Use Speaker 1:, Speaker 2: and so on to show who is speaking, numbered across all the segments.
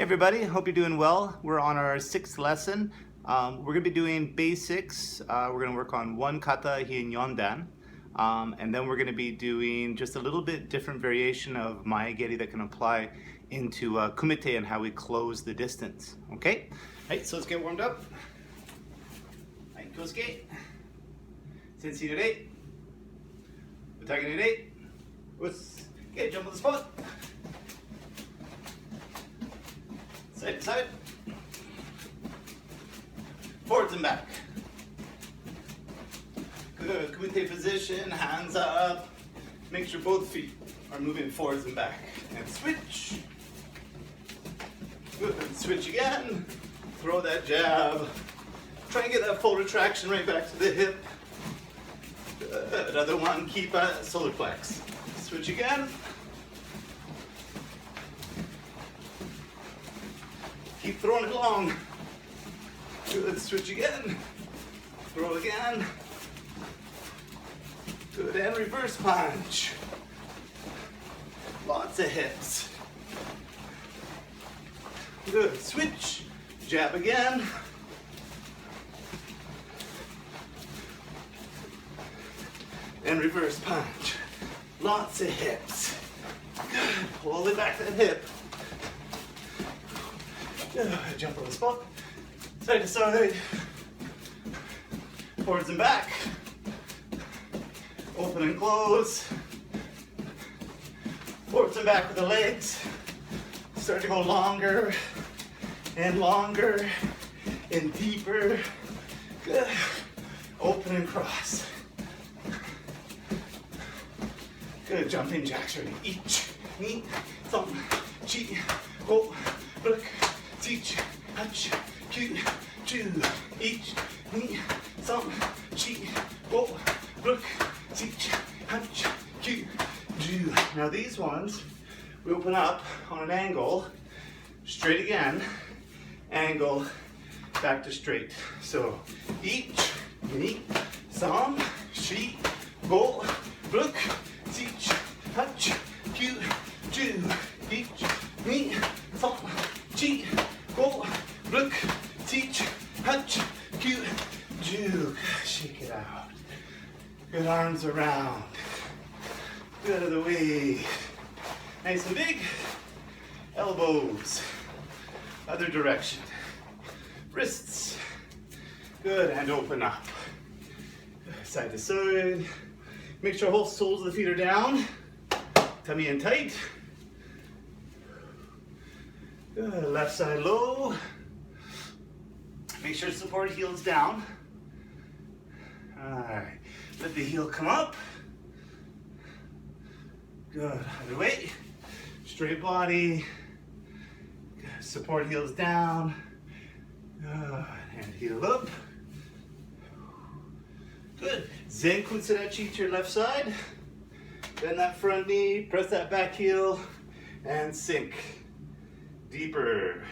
Speaker 1: Hey everybody, hope you're doing well. We're on our 6th lesson. We're going to be doing basics. We're going to work on one kata Heian Yondan. And then we're going to be doing just a little bit different variation of maegeri that can apply into kumite and how we close the distance. Okay? Alright, so let's get warmed up. Alright, kosuke. Sensei today. Utagi today. Okay, jump on the spot. Side to side, forwards and back. Good, kumite position, hands up. Make sure both feet are moving forwards and back. And switch. Good, switch again. Throw that jab. Try and get that full retraction right back to the hip. Good, other one, keep at solar plex. Switch again. Keep throwing it long. Good, switch again. Throw again. Good, and reverse punch. Lots of hips. Good, switch. Jab again. And reverse punch. Lots of hips. Good, pull it back to the hip. Jump on the spot, side to side, forwards and back, open and close, forwards and back with the legs, start to go longer and longer and deeper, good, open and cross, good, jumping jacks ready, each, knee, thumb, chi, go, look, teach, touch, cue, chew, each, knee, thumb, chi, go, look, teach, touch, cue, chew. Now these ones, we open up on an angle, straight again, angle, back to straight. So each, knee, thumb, chi, go, look, teach, touch, cue, chew, each, knee, thumb, chi, go, look, teach, touch, cue, juke. Shake it out. Good, arms around. Good, other way. Nice and big. Elbows. Other direction. Wrists. Good, and open up. Side to side. Make sure both soles of the feet are down. Tummy in tight. Good, left side low. Make sure support heel's down. Alright, let the heel come up. Good, other way. Straight body. Good, support heel's down. Good, and heel up. Good, Zen Kutsurachi to your left side. Bend that front knee, press that back heel, and sink. Deeper,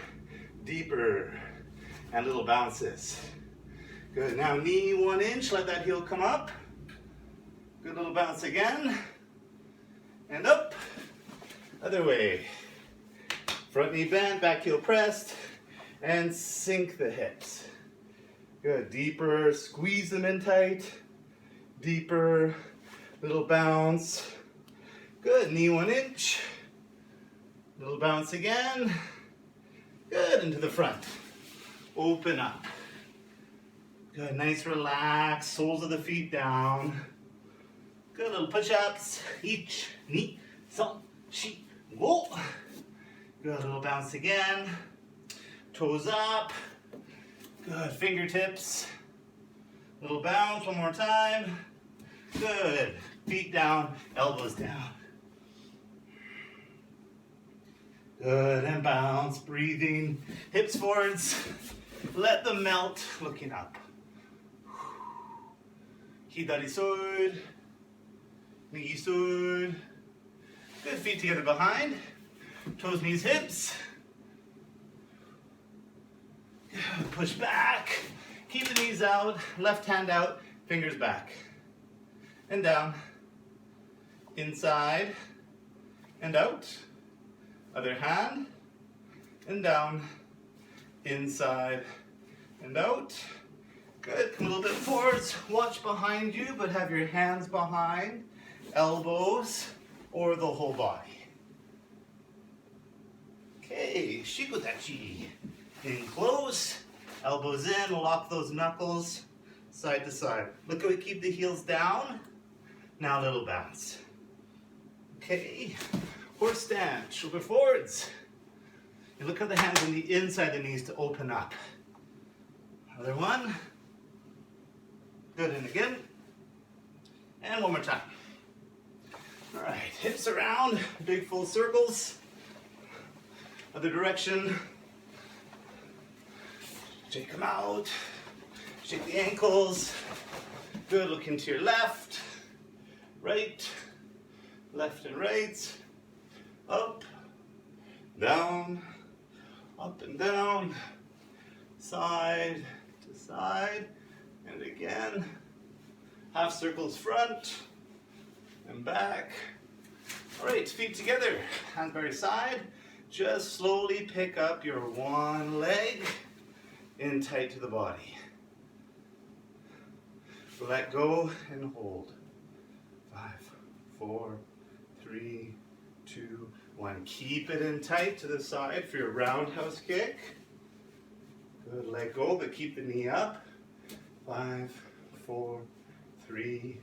Speaker 1: deeper, and little bounces. Good, now knee 1 inch, let that heel come up. Good little bounce again. And up, other way. Front knee bent, back heel pressed, and sink the hips. Good, deeper, squeeze them in tight. Deeper, little bounce. Good, knee 1 inch. Little bounce again. Good, into the front. Open up. Good, nice relax. Soles of the feet down. Good, little push-ups. Each, knee, thumb, chi, go. Good, little bounce again. Toes up. Good, fingertips. Little bounce, one more time. Good, feet down, elbows down. Good, and bounce, breathing, hips forwards, let them melt, looking up. Hidari side, nigi side. Good, feet together behind, toes, knees, hips. Good, push back, keep the knees out, left hand out, fingers back. And down, inside, and out. Other hand, and down, inside and out. Good, come a little bit forwards, watch behind you, but have your hands behind, elbows, or the whole body. Okay, shikodachi. In close, elbows in, lock those knuckles, side to side. Look how we keep the heels down. Now a little bounce. Okay, horse stance, shoulder forwards. And look how the hands on the inside of the knees to open up. Other one. Good, and again. And one more time. All right, hips around, big full circles. Other direction. Shake them out. Shake the ankles. Good, look into your left, right, left and right. Up, down, up and down, side to side, and again. Half circles front and back. All right, feet together, hands by your side. Just slowly pick up your one leg in tight to the body. Let go and hold. 5, 4, 3, 2, 1. Keep it in tight to the side for your roundhouse kick. Good, let go, but keep the knee up. 5, 4, 3,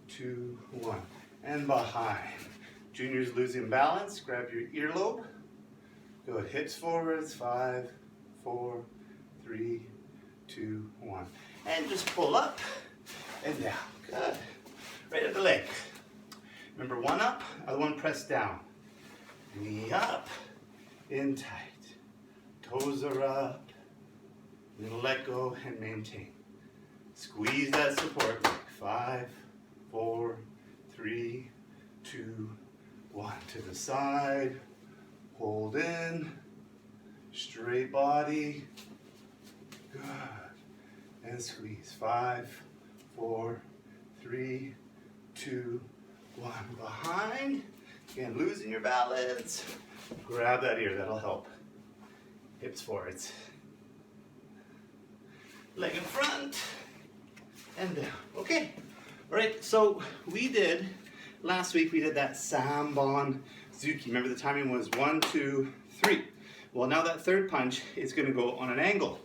Speaker 1: 2, 1. And behind. Junior's losing balance. Grab your earlobe. Good, hips forwards. 5, 4, 3, 2, 1. And just pull up and down. Good. Right at the leg. Remember, one up, other one press down. Knee up, in tight. Toes are up. Then let go and maintain. Squeeze that support leg. 5, 4, 3, 2, 1. To the side. Hold in. Straight body. Good. And squeeze. 5, 4, 3, 2, 1. Behind. Again, losing your balance. Grab that ear, that'll help. Hips forwards. Leg in front. And down. Okay. All right, so last week we did that Sambon Zuki. Remember the timing was 1, 2, 3. Well, now that third punch is going to go on an angle.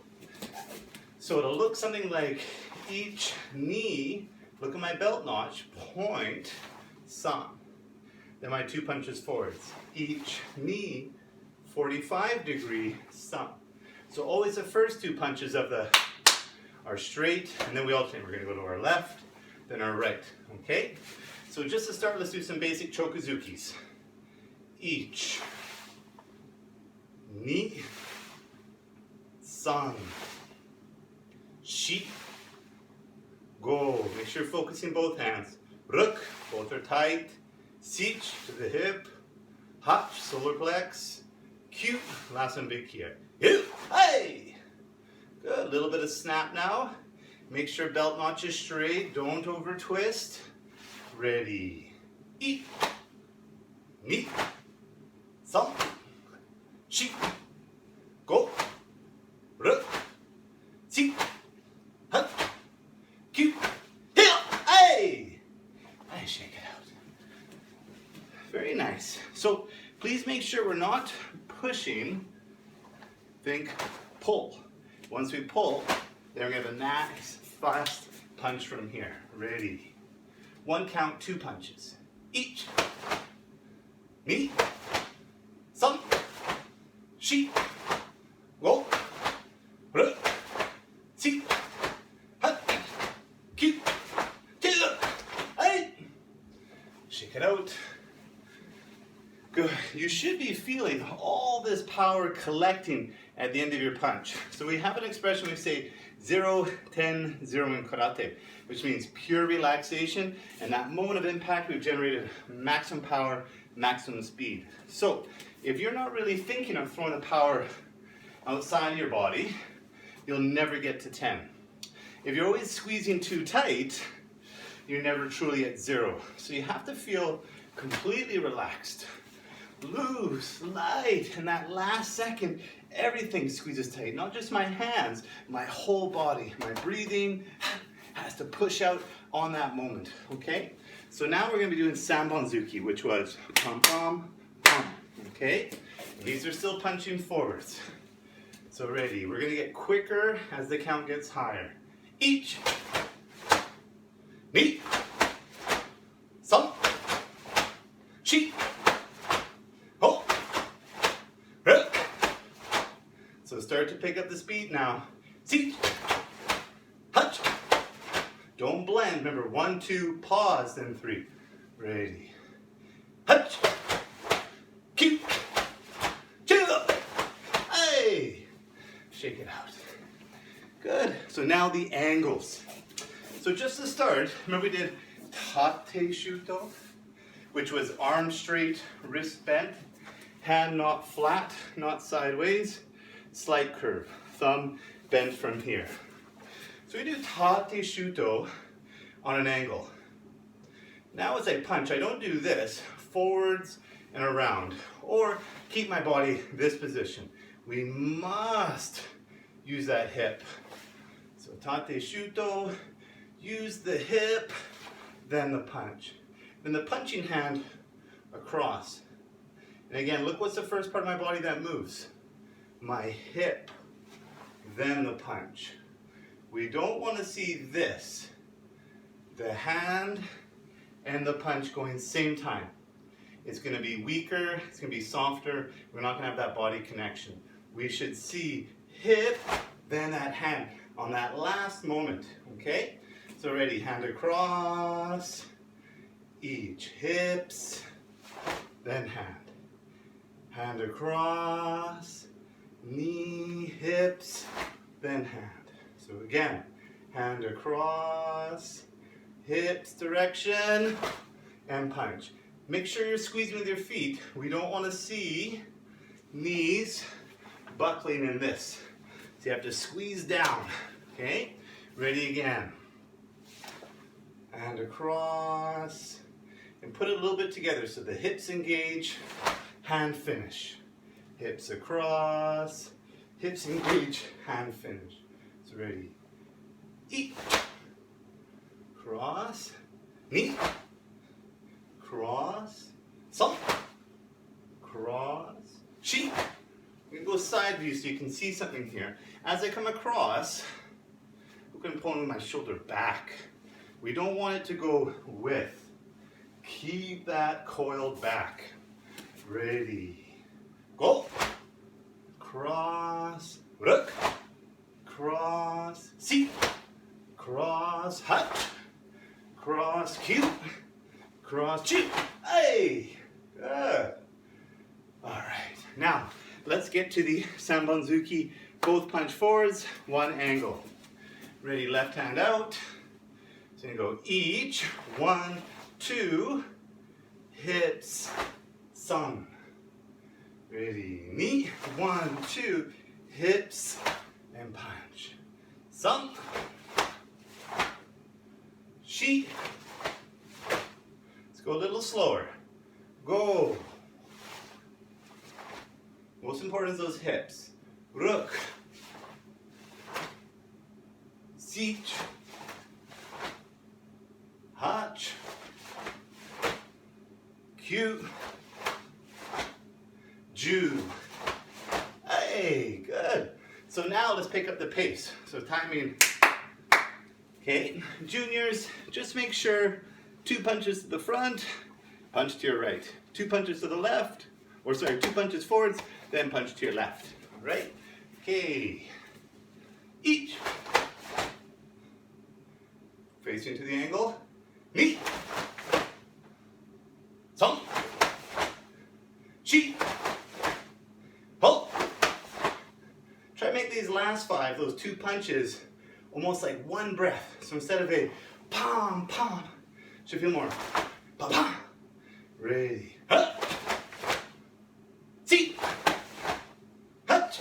Speaker 1: So it'll look something like each knee, look at my belt notch, point, san. Then my 2 punches forwards. Each knee, 45-degree san. So always the first 2 punches of are straight, and then we alternate. We're going to go to our left, then our right, okay? So just to start, let's do some basic Chokuzukis. Each knee, san, shi, go. Make sure you're focusing both hands. Ruk, both are tight. Sich to the hip. Hach, solar plex. Q, last one big here. Hey! Good, a little bit of snap now. Make sure belt notch is straight. Don't over twist. Ready. Eat. Ni. San. Shi. Go. Ruk. Si. Hut. Q. Hill. Hey! I shake it out. Very nice. So please make sure we're not pushing. Think pull. Once we pull, then we're going to have a nice fast punch from here. Ready. 1 count, 2 punches. Each. Ni. San. Shi. Go. Ru. Si. Hut. Q. Two. Hey. Shake it out. Good. You should be feeling all this power collecting at the end of your punch. So we have an expression we say 0, 10, 0 in karate, which means pure relaxation, and that moment of impact we've generated maximum power, maximum speed. So if you're not really thinking of throwing the power outside of your body, you'll never get to 10. If you're always squeezing too tight, you're never truly at 0. So you have to feel completely relaxed. loose, light. And that last second, everything squeezes tight. Not just my hands, my whole body. My breathing has to push out on that moment, okay? So now we're gonna be doing Sanbonzuki, which was pom pom pom, okay? These are still punching forwards. So ready, we're gonna get quicker as the count gets higher. Each, ni, san, shi, ho, re. So start to pick up the speed now. Si, hach. Don't blend. Remember, 1, 2, pause, then 3. Ready. Hutch. Cute. Chill. Hey. Shake it out. Good. So now the angles. So just to start, remember we did Tate Shuto, which was arm straight, wrist bent, hand not flat, not sideways, slight curve, thumb bent from here. So we do Tate Shuto on an angle. Now as I punch, I don't do this, forwards and around, or keep my body this position. We must use that hip. So Tate Shuto, use the hip, then the punch. Then the punching hand across. And again, look what's the first part of my body that moves. My hip, then the punch. We don't want to see this. The hand and the punch going same time. It's going to be weaker, it's going to be softer, we're not going to have that body connection. We should see hip, then that hand on that last moment, okay? So ready, hand across, each, hips, then hand. Hand across, knee, hips, then hand. So again, hand across, hips direction, and punch. Make sure you're squeezing with your feet. We don't want to see knees buckling in this. So you have to squeeze down, okay? Ready again. Hand across, and put it a little bit together so the hips engage, hand finish. Hips across, hips engage, hand finish. So ready, eat, cross, knee, cross, son, cross, shi. We can go side view so you can see something here. As I come across, I'm going to pull my shoulder back. We don't want it to go with. Keep that coiled back. Ready, go, cross, rook, cross, see, cross, hut, cross, cute, cross, chew. Hey, good. All right, now let's get to the Sanbonzuki. Both punch forwards, one angle. Ready, left hand out. So you go each, 1, 2, hips, sun. Ready, knee, 1, 2, hips, and punch. Sun, shi. Let's go a little slower. Go. Most important is those hips. Rook, sich, hach, cute, Jew. Hey, good. So now let's pick up the pace. So timing. Okay, juniors, just make sure 2 punches to the front, punch to your right. 2 punches to the left, or sorry, 2 punches forwards, then punch to your left. All right? Okay. Each. Facing to the angle. Knee. Song. Shi. Ho. Try to make these last 5, those 2 punches, almost like one breath. So instead of a pom, pom, should feel more pom, pom. Ready. Huh. See. Hut.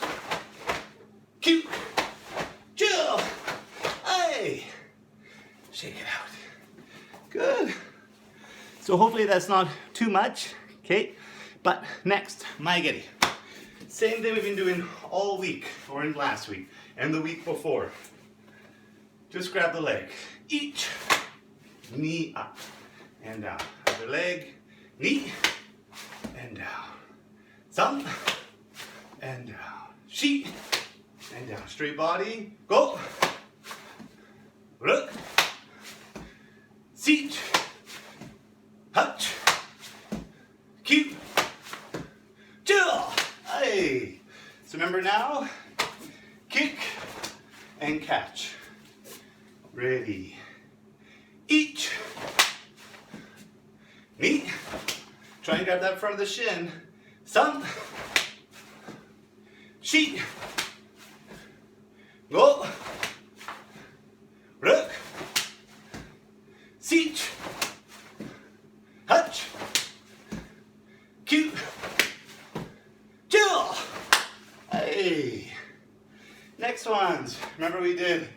Speaker 1: Cute. Chill. Hey. Shake it out. Good. So hopefully that's not too much. Okay. But next, maigeri. Same thing we've been doing all week, or in last week, and the week before. Just grab the leg. Each, knee up and down. Other leg, knee and down. Some and down. Shi and down. Straight body, go. Look. Seat. Hutch. Cute. Chill. Hey. So remember now, kick and catch. Ready. Each. Knee. Try and grab that front of the shin. Some. Shi. Go. Look. Seat. Hutch. Cute. Chill. Hey. Next ones. Remember we did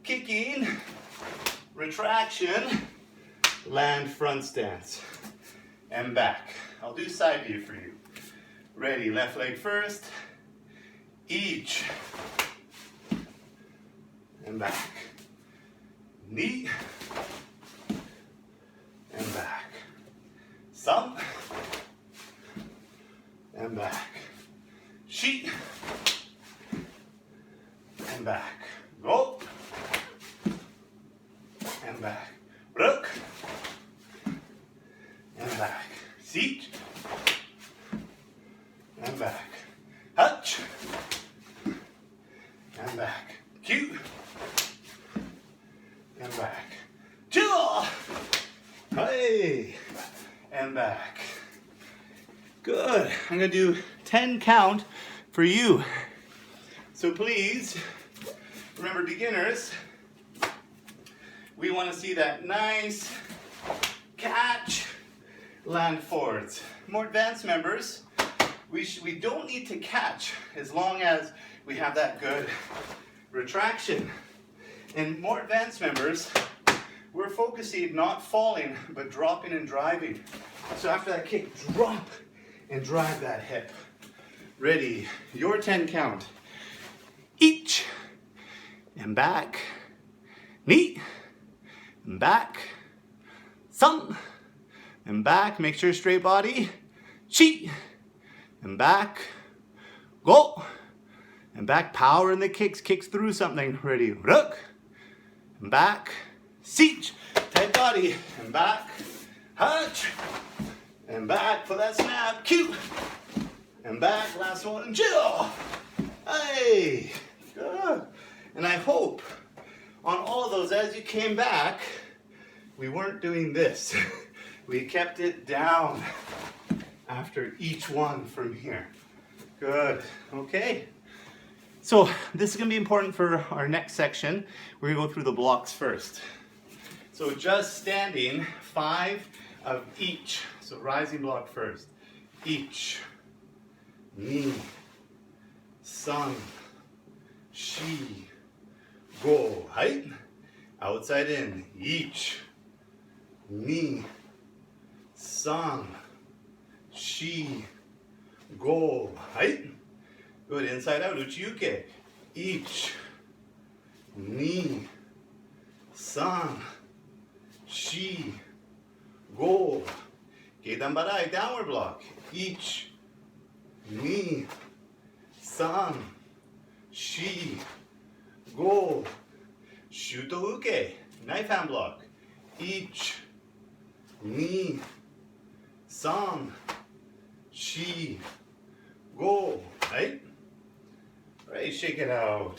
Speaker 1: kicking, retraction, land front stance, and back. I'll do side view for you. Ready, left leg first, each, and back. Knee, and back. Some, and back. Shi, and back. Go. And back. Look. And back. Seat. And back. Hutch. And back. Cute. And back. Chill. Hey. And back. Good. I'm going to do 10 count for you. So please, remember beginners, we want to see that nice catch, land forwards. More advanced members, we don't need to catch as long as we have that good retraction. And more advanced members, we're focusing not falling, but dropping and driving. So after that kick, drop and drive that hip. Ready, your 10 count. Each, and back, knee, and back, some, and back, make sure straight body, chi, and back, go, and back, power in the kicks, kicks through something, ready, look, and back, seat, tight body, and back, hutch, and back for that snap, cute, and back, last one, and chill, hey, good, and I hope on all of those, as you came back, we weren't doing this. We kept it down after each one from here. Good, okay. So this is gonna be important for our next section. We're gonna go through the blocks first. So just standing, 5 of each. So rising block first. Each, knee, sun, shi, go, height, outside in, each, knee, sun, shi, go, height, good, inside out, uchi-uke, each, knee, sun, shi, go, geidan barai, downward block, each, knee, sun, shi, go, shuto uke, knife hand block, each, knee, san, shi, go, right? Right, shake it out.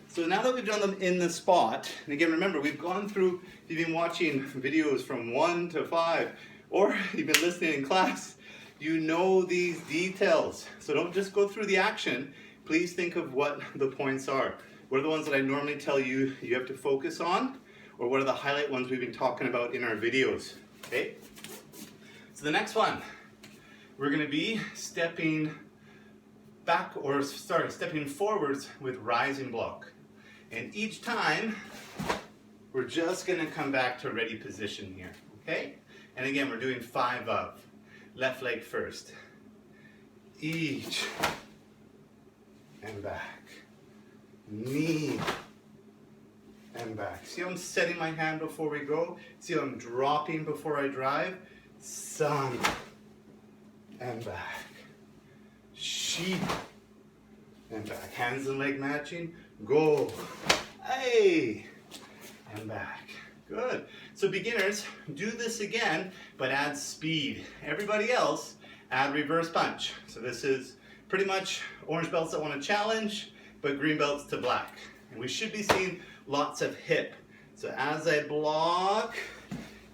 Speaker 1: So now that we've done them in the spot, and again remember we've gone through, if you've been watching videos from 1 to 5, or you've been listening in class, you know these details. So don't just go through the action, please think of what the points are. What are the ones that I normally tell you you have to focus on? Or what are the highlight ones we've been talking about in our videos? Okay? So the next one, we're gonna be stepping back, or sorry, stepping forwards with rising block. And each time, we're just gonna come back to ready position here, okay? And again, we're doing 5 of. Left leg first. Each. And back. Knee. And back. See how I'm setting my hand before we go? See how I'm dropping before I drive? Sun. And back. Shi. And back. Hands and leg matching. Go. Hey. And back. Good. So beginners, do this again, but add speed. Everybody else, add reverse punch. So this is pretty much orange belts that want to challenge, but green belts to black. And we should be seeing lots of hip. So as I block,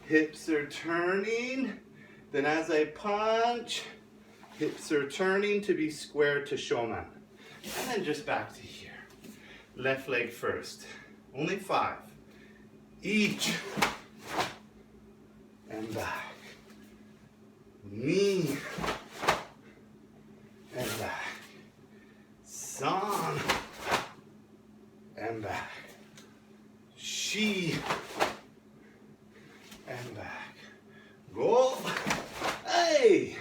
Speaker 1: hips are turning. Then as I punch, hips are turning to be square to Shodan. And then just back to here. Left leg first. Only 5. Each. And back. Knee. And back. San. And back. Shi. And back. Go. Hey.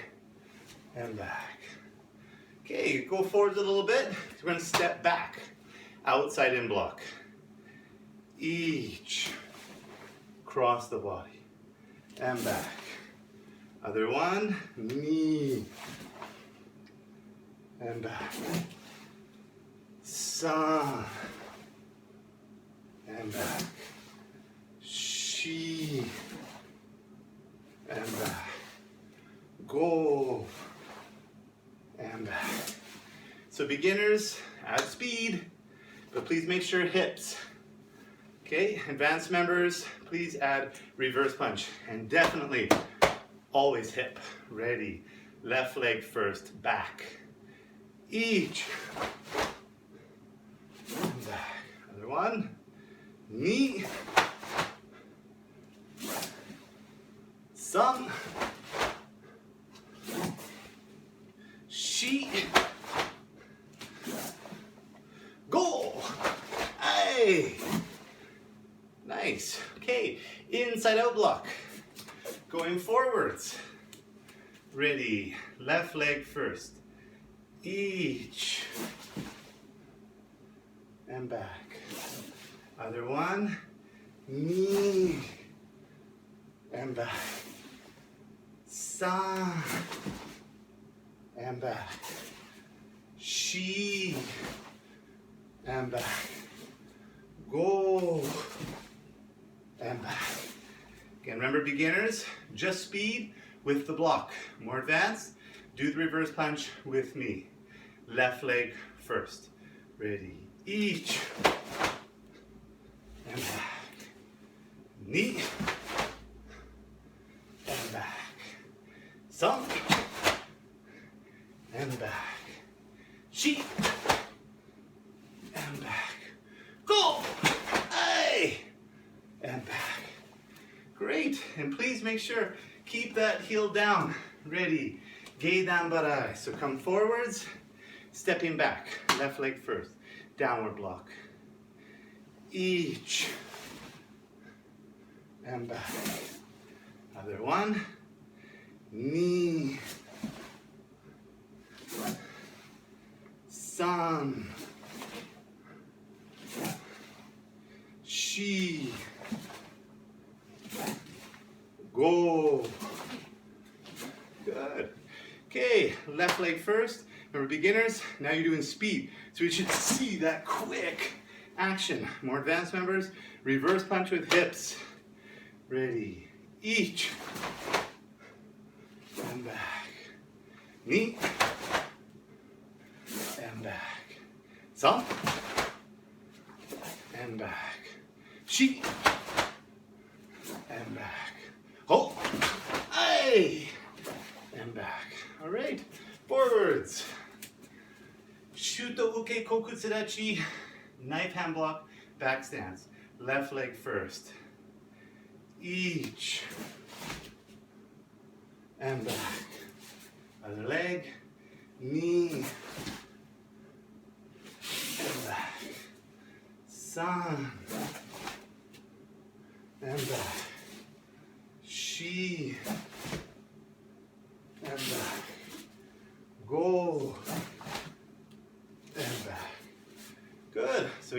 Speaker 1: And back. Okay, go forward a little bit. We're going to step back. Outside in block. Each. Cross the body. And back. Other one. Knee. And back. San. And back. Shi. And back. Go. And back. So beginners, add speed, but please make sure hips. Okay, advanced members, please add reverse punch. And definitely, always hip. Ready. Left leg first, back. Each. And back. Other one. Knee. Sun. Shi. Go. Hey. Nice. Okay, inside out block. Going forwards. Ready. Left leg first. Each. And back. Other one. Knee. And back. San. And back. Shi. And back. Go. And back. Again, remember beginners, just speed with the block. More advanced, do the reverse punch with me. Left leg first. Ready. Each. And back. Knee. And back. San. And back. Shi. And back. Go. Hey. And back. Great. And please make sure, keep that heel down. Ready. Geidan barai. So come forwards, stepping back. Left leg first. Downward block. Each. And back. Other one. Knee. San. Shi. Go. Good. Okay, left leg first. Remember beginners, now you're doing speed. So we should see that quick action. More advanced members, reverse punch with hips. Ready. Each. And back. Knee. And back. San. And back. Shi. And back. Hold. Hey. And back. All right. Forwards. Shuto uke kokutsudachi. Knife hand block. Back stance. Left leg first. Each. And back. Other leg. Knee. And back. San. And back. Shi. And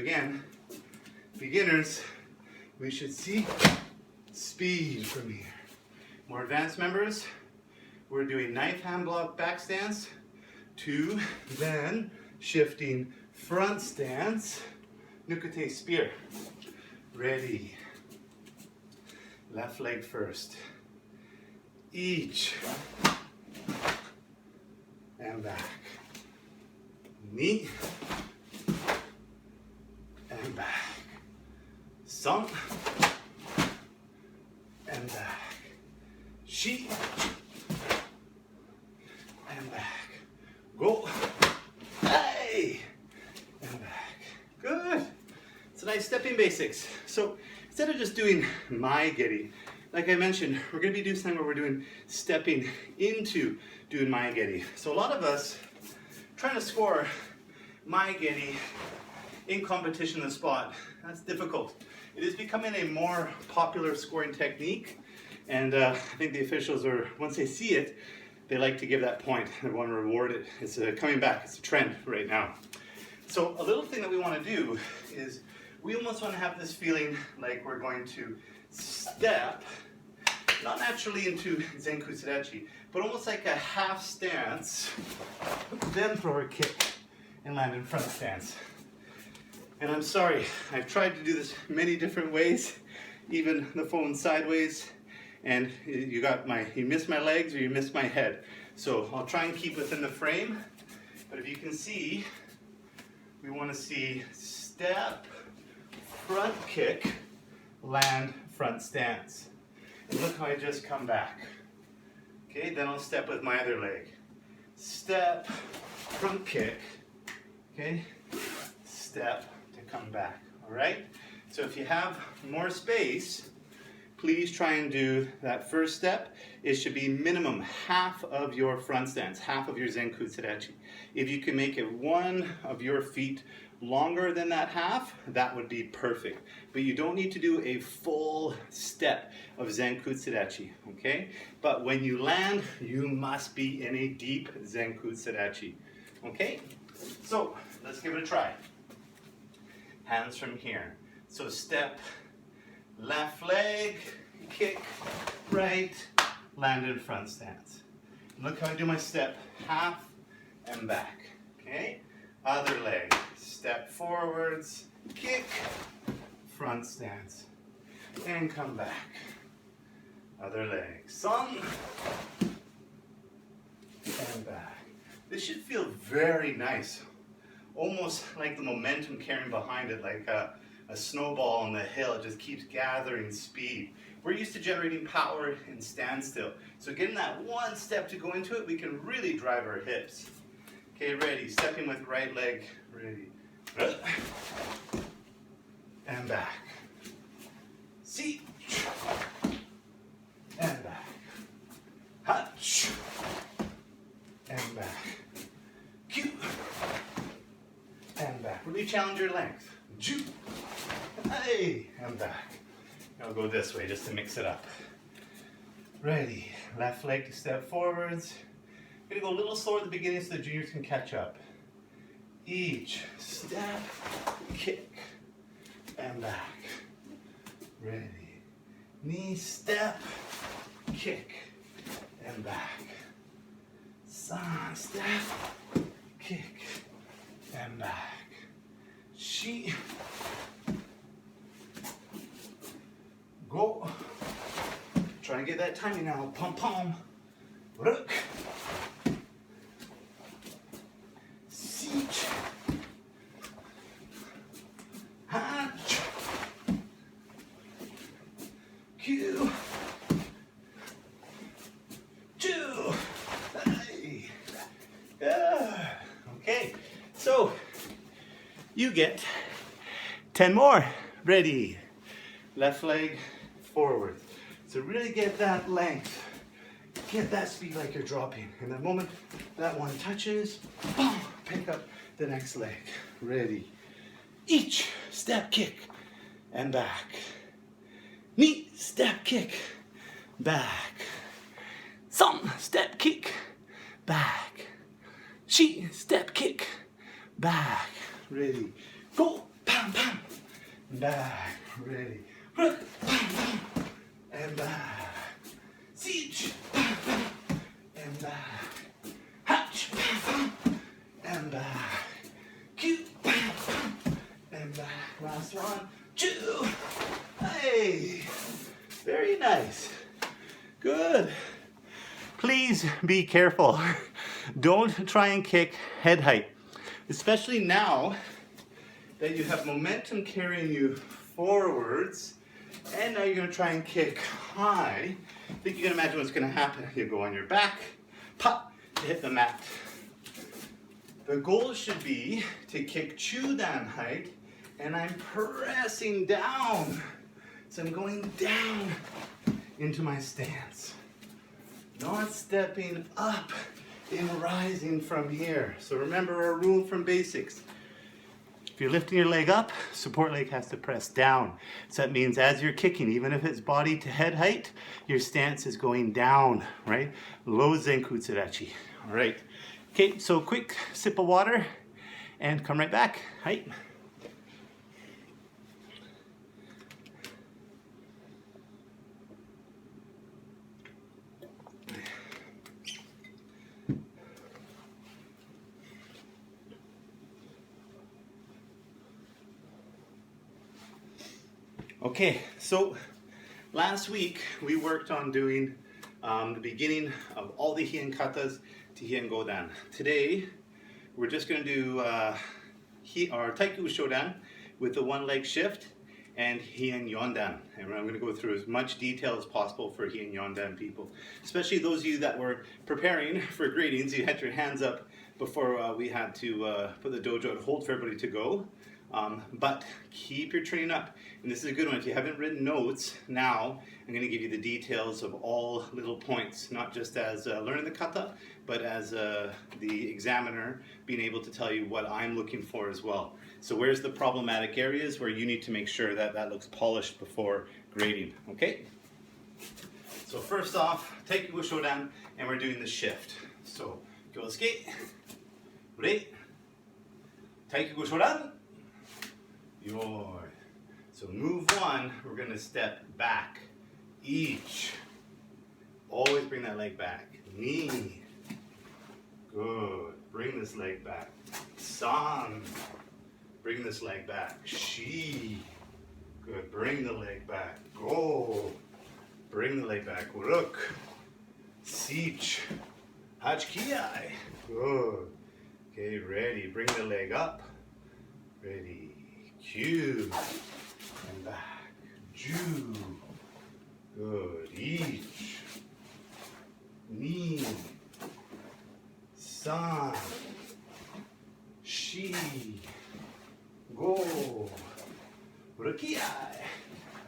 Speaker 1: again, beginners, we should see speed from here. More advanced members, we're doing knife hand block back stance to then shifting front stance, nukete spear. Ready. Left leg first. Each. And back. Knee. And back. Sum. And back. Shi. And back. Go. Hey. And back. Good. It's a nice stepping basics. So instead of just doing my geri, like I mentioned, we're going to be doing something where we're doing stepping into doing my geri. So a lot of us trying to score my geri in competition in the spot, that's difficult. It is becoming a more popular scoring technique, and I think the officials are, once they see it, they like to give that point. They want to reward it. It's coming back. It's a trend right now. So a little thing that we want to do is we almost want to have this feeling like we're going to step, not naturally into Zenku Tsudachi, but almost like a half stance, then throw a kick and land in front stance. And I'm sorry, I've tried to do this many different ways, even the phone sideways, and you missed my legs or you missed my head. So I'll try and keep within the frame, but if you can see, we want to see step, front kick, land, front stance. And look how I just come back. Okay, then I'll step with my other leg. Step, front kick, okay, step to come back, all right? So if you have more space, please try and do that first step. It should be minimum half of your front stance, half of your Zenku Tsudachi. If you can make it one of your feet longer than that half, that would be perfect. But you don't need to do a full step of Zenku Tsudachi, okay? But when you land, you must be in a deep Zenku Tsudachi, okay? So let's give it a try. Hands from here. So step, left leg, kick, right, land in front stance. Look how I do my step, half and back, okay? Other leg, step forwards, kick, front stance, and come back. Other leg, some, and back. This should feel very nice, almost like the momentum carrying behind it, like a snowball on the hill. It just keeps gathering speed. We're used to generating power in standstill. So getting that one step to go into it, we can really drive our hips. Okay, ready, stepping with right leg, ready. And back. See, and back. Hutch, and back. Cue, and back. Really challenge your length. Ju, hey, and back. I'll go this way just to mix it up. Ready, left leg to step forwards. Gonna go a little slower at the beginning so the juniors can catch up. Each step, kick, and back. Ready. Knee, step, kick, and back. San, step, kick, and back. Shi, go. Try and get that timing now. Pom pom. Rook. Siege. Hatch. Q. Two. Hey. Yeah. Okay. So you get 10 more. Ready. Left leg forward. So really get that length. Get that speed like you're dropping. And the moment that one touches, boom, pick up the next leg. Ready. Each step kick and back. Knee step kick, back. Some step kick, back. She step kick, back. Ready. Go, pow. bam, bam. Back, ready. Hook, bam, bam. And back. Siege, bam, bam. And back. Hatch, bam, bam. And back. Cute, bam, bam. And back. Last one, 2. Hey, very nice. Good. Please be careful. Don't try and kick head height, especially now that you have momentum carrying you forwards, and now you're going to try and kick high. I think you can imagine what's going to happen. You go on your back, pop, hit the mat. The goal should be to kick Shodan height, and I'm pressing down. So I'm going down into my stance. Not stepping up and rising from here. So remember our rule from basics. If you're lifting your leg up, support leg has to press down. So that means as you're kicking, even if it's body to head height, your stance is going down, right? Low Zenkutsurachi. All right. Okay, so quick sip of water and come right back. Height. Okay, so last week we worked on doing the beginning of all the Heian katas to Heian Godan. Today we're just going to do our Taikyoku Shodan with the one leg shift and Heian Yondan. And I'm going to go through as much detail as possible for Heian Yondan people, especially those of you that were preparing for gradings. You had your hands up before we had to put the dojo and hold for everybody to go. But keep your training up. And this is a good one. If you haven't written notes, now I'm going to give you the details of all little points, not just as learning the kata, but as the examiner being able to tell you what I'm looking for as well. So where's the problematic areas where you need to make sure that that looks polished before grading, okay? So first off, Taikyoku Shodan, and we're doing the shift. So, Kyosuke, ready, Taikyoku Shodan, Yoi. So move 1, we're going to step back each. Always bring that leg back. Knee. Good. Bring this leg back. San. Bring this leg back. Shi. Good. Bring the leg back. Go. Bring the leg back. Rook. Sich. Hachkiai. Good. Okay, ready. Bring the leg up. Ready. Q. And back. Ju. Good. Each. Ni. San. Shi. Go. Rukiai.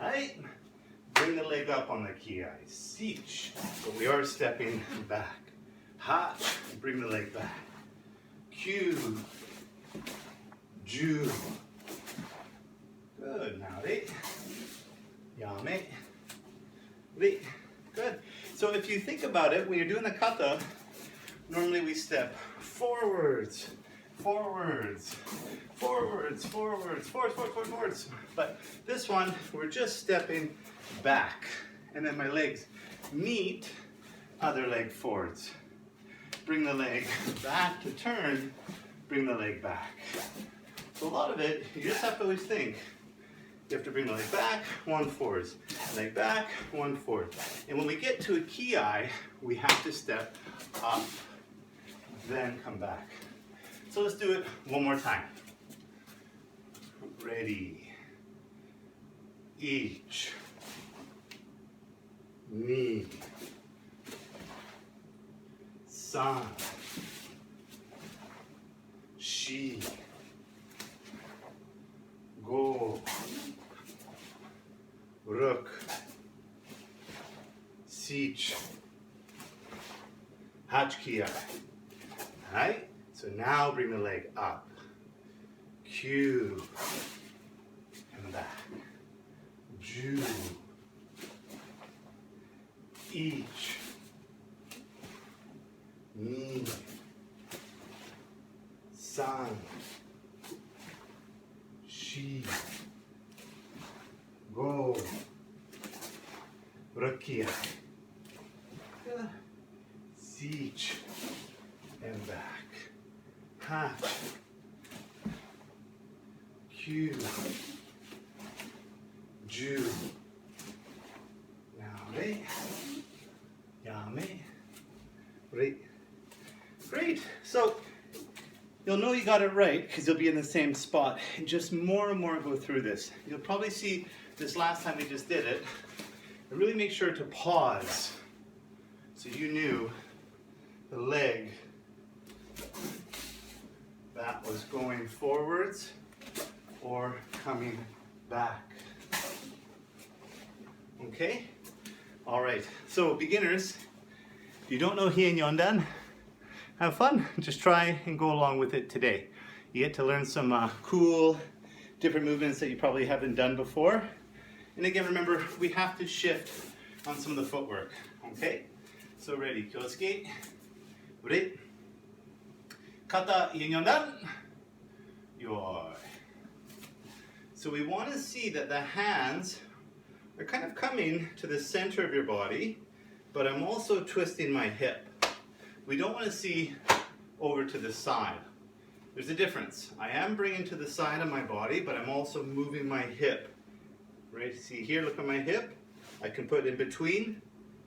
Speaker 1: Right? Bring the leg up on the kiai. Sich. But we are stepping back. Hach. Bring the leg back. Q. Ju. Good. Now, right? Yame. Right. Good. So if you think about it, when you're doing the kata, normally we step forwards, forwards, forwards, forwards, forwards, forwards, forwards. But this one, we're just stepping back. And then my legs meet, other leg forwards. Bring the leg back to turn, bring the leg back. So a lot of it, you just have to always think. You have to bring the leg back, 1 forwards. Leg back, 1 forward. And when we get to a kiai, we have to step up, then come back. So let's do it one more time. Ready. Each. Ni. San. Shi. Go. Rook. Sich. Hachkiai. Alright? So now bring the leg up. Q. And back. Ju. Each. Ni. San. Shi. Go. Rakia. Siege. And back. Hatch. Q. Ju. Yame. Yame. Great. Great. So you'll know you got it right because you'll be in the same spot. And just more and more go through this. You'll probably see this last time we just did it. And really make sure to pause so you knew the leg that was going forwards or coming back. Okay? All right. So beginners, if you don't know Heian Yondan, have fun. Just try and go along with it today. You get to learn some cool, different movements that you probably haven't done before. And again, remember, we have to shift on some of the footwork. Okay? So ready. Kyosuke. Ready. Kata Heian Yondan. Yoi. So we want to see that the hands are kind of coming to the center of your body, but I'm also twisting my hip. We don't want to see over to the side. There's a difference. I am bringing to the side of my body, but I'm also moving my hip. Right? See here, look at my hip. I can put in between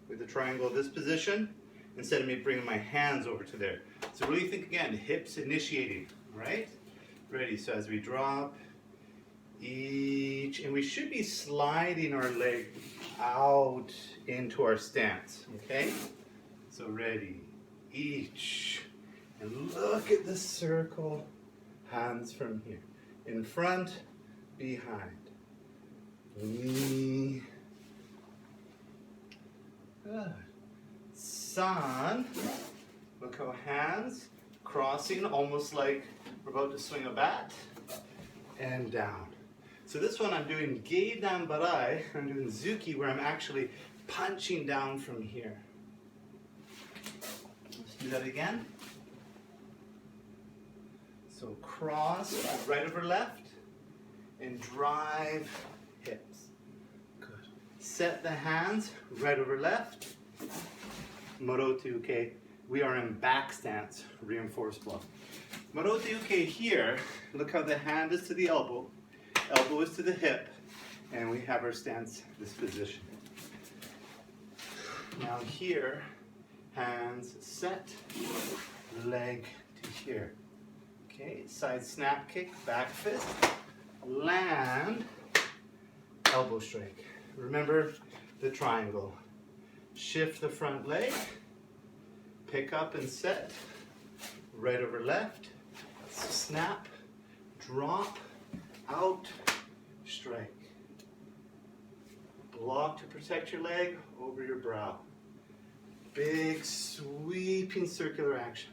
Speaker 1: with the triangle of this position instead of me bringing my hands over to there. So really think again, hips initiating, right? Ready, so as we drop, each, and we should be sliding our leg out into our stance, okay? So ready, each, and look at the circle, hands from here. In front, behind. Knee. Good. San. Look how hands crossing, almost like we're about to swing a bat. And down. So this one I'm doing Geidan Barai, I'm doing Zuki, where I'm actually punching down from here. Let's do that again. So cross, right over left, and drive hips. Good. Set the hands, right over left. Morote uke. We are in back stance, reinforced block. Morote uke here, look how the hand is to the elbow is to the hip, and we have our stance, this position. Now here, hands set, leg to here. Okay, side snap kick, back fist, land, elbow strike. Remember the triangle. Shift the front leg, pick up and set, right over left, snap, drop, out, strike. Block to protect your leg over your brow. Big sweeping circular action.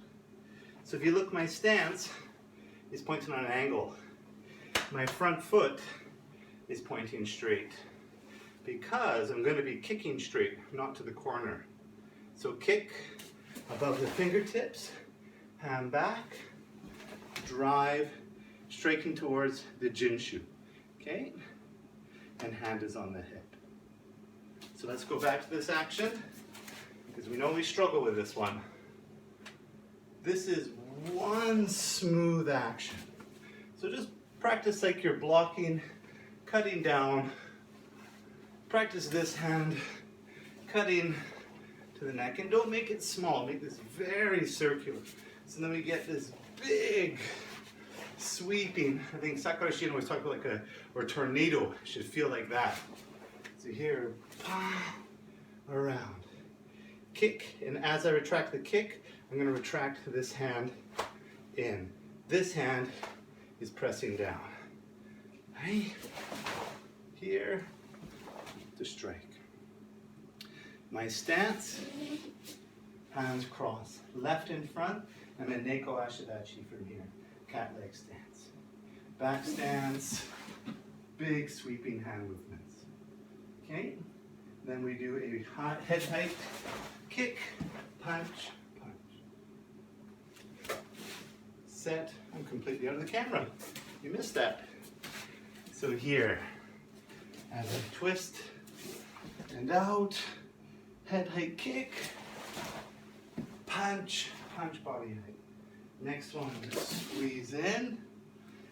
Speaker 1: So if you look, my stance is pointing on an angle. My front foot is pointing straight because I'm going to be kicking straight, not to the corner. So kick above the fingertips, hand back, drive, striking towards the jinshu, okay? And hand is on the hip. So let's go back to this action, because we know we struggle with this one. This is one smooth action. So just practice like you're blocking, cutting down. Practice this hand, cutting to the neck, and don't make it small, make this very circular. So then we get this big sweeping. I think Sakura Shin always talked about like or tornado should feel like that. So here, around, kick, and as I retract the kick, I'm going to retract this hand in. This hand is pressing down. Right? Here to strike. My stance, hands cross, left in front, and then Neko Ashidachi from here. Cat leg stance. Back stance, big sweeping hand movements. Okay? Then we do a head height kick, punch, punch. Set. I'm completely out of the camera. You missed that. So here, as I twist and out, head height kick, punch, punch body height. Next one, squeeze in,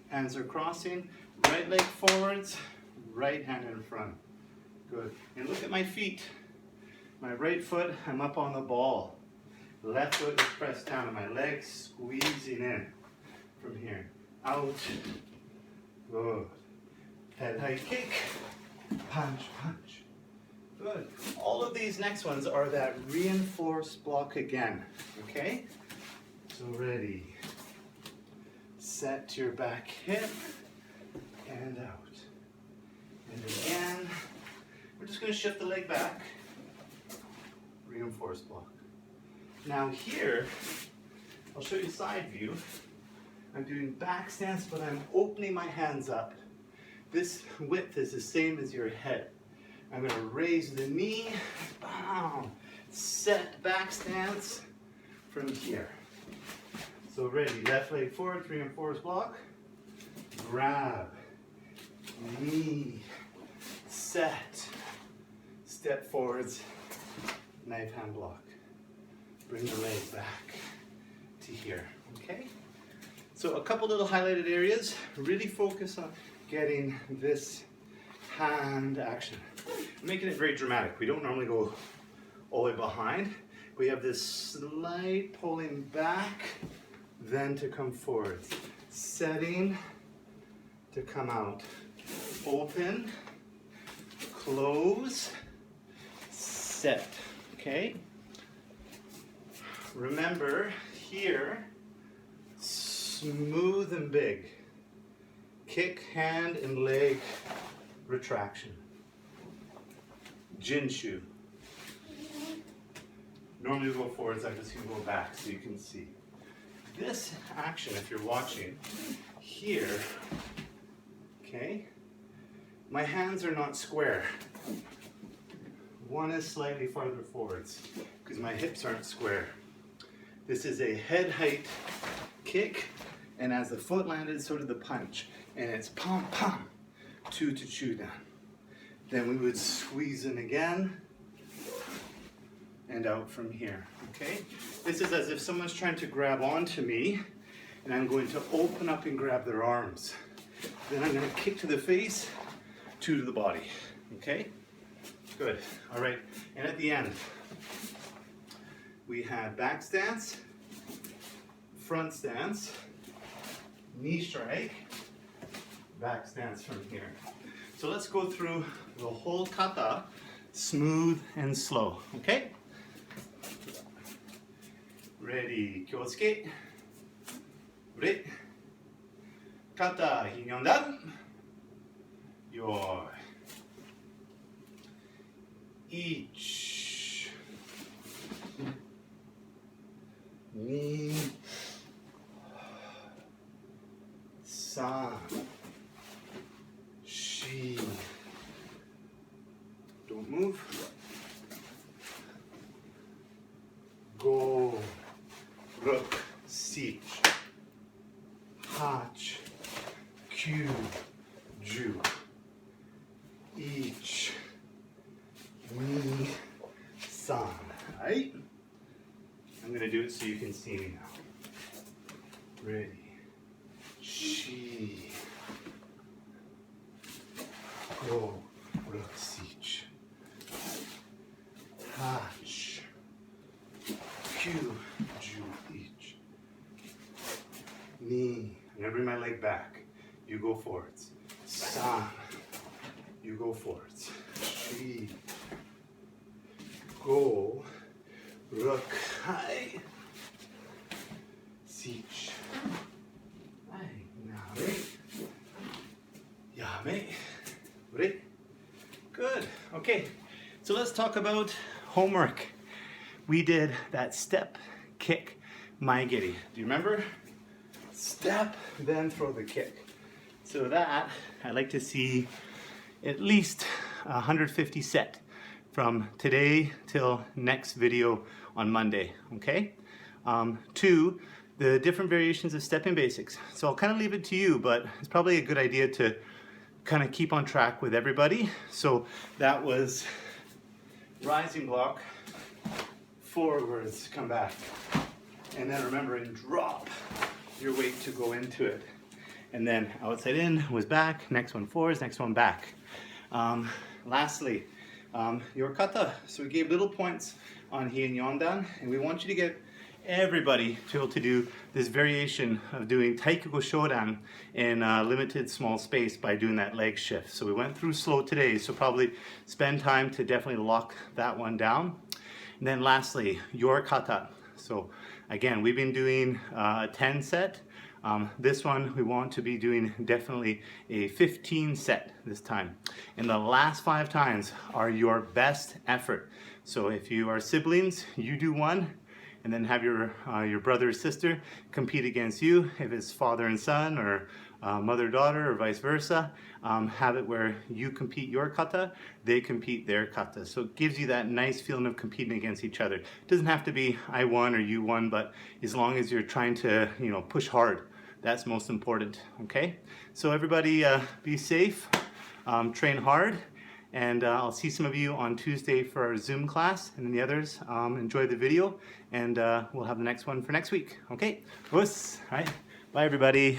Speaker 1: hands are crossing, right leg forwards, right hand in front. Good. And look at my feet. My right foot, I'm up on the ball. Left foot is pressed down and my legs squeezing in from here. Out. Good. Head height kick. Punch, punch. Good. All of these next ones are that reinforced block again. Okay? So ready. Set your back hip and out. And again. We're just going to shift the leg back. Reinforced block. Now here, I'll show you side view. I'm doing back stance, but I'm opening my hands up. This width is the same as your head. I'm going to raise the knee, down, set back stance from here. So ready, left leg forward, reinforced block, grab, knee, set, step forwards, knife hand block. Bring the leg back to here, okay? So a couple little highlighted areas. Really focus on getting this hand action. I'm making it very dramatic. We don't normally go all the way behind. We have this slight pulling back, then to come forward. Setting to come out. Open, close, set, okay? Remember, here, smooth and big. Kick, hand, and leg retraction. Jinshu. Normally we go forwards, I'm just going to go back so you can see. This action, if you're watching, here, okay, my hands are not square. One is slightly farther forwards because my hips aren't square. This is a head height kick, and as the foot landed, so did the punch. And it's pom pom, 2 to Shodan. Then we would squeeze in again, and out from here, okay? This is as if someone's trying to grab onto me, and I'm going to open up and grab their arms. Then I'm gonna kick to the face, 2 to the body, okay? Good, all right, and at the end, we have back stance, front stance, knee strike, back stance from here. So let's go through the whole kata, smooth and slow, okay? Ready, kyotsuke. Ready. Kata, Yondan. Yoi. Each. Ni. San. Shi. Don't move. Go. Rook. Sich. Hach. Kyu. Ju. Each. Ni. San. Right? I'm going to do it so you can see me now. Ready. Shi. Go. Rook. Sich. Hach. Kyu. Ju. Each. Ni. I'm going to bring my leg back. You go forwards. San. You go forwards. Shi. Go. Rook. Hai. Sich. Hai. Nare. Yame. Re. Good. Okay. So let's talk about homework. We did that step, kick, maigiri. Do you remember? Step, then throw the kick. So that, I like to see at least 150 set from today till next video on Monday, okay? 2, the different variations of stepping basics. So I'll kind of leave it to you, but it's probably a good idea to kind of keep on track with everybody. So that was rising block, forwards, come back. And then remembering drop your weight to go into it. And then outside in was back, next one forwards, next one back. Lastly, your kata. So we gave little points on Heian Yondan, and we want you to get everybody to be able to do this variation of doing Taikyoku Shodan in a limited small space by doing that leg shift. So we went through slow today, so probably spend time to definitely lock that one down. And then lastly, your kata. So again, we've been doing a 10 set. This one we want to be doing definitely a 15 set this time. And the last 5 times are your best effort. So if you are siblings, you do one, and then have your brother or sister compete against you. If it's father and son, or mother-daughter, or vice versa, have it where you compete your kata, they compete their kata. So it gives you that nice feeling of competing against each other. It doesn't have to be I won or you won, but as long as you're trying to, you know, push hard, that's most important. Okay? So everybody, be safe, train hard. And I'll see some of you on Tuesday for our Zoom class, and then the others enjoy the video, and we'll have the next one for next week. Okay, all right, bye everybody.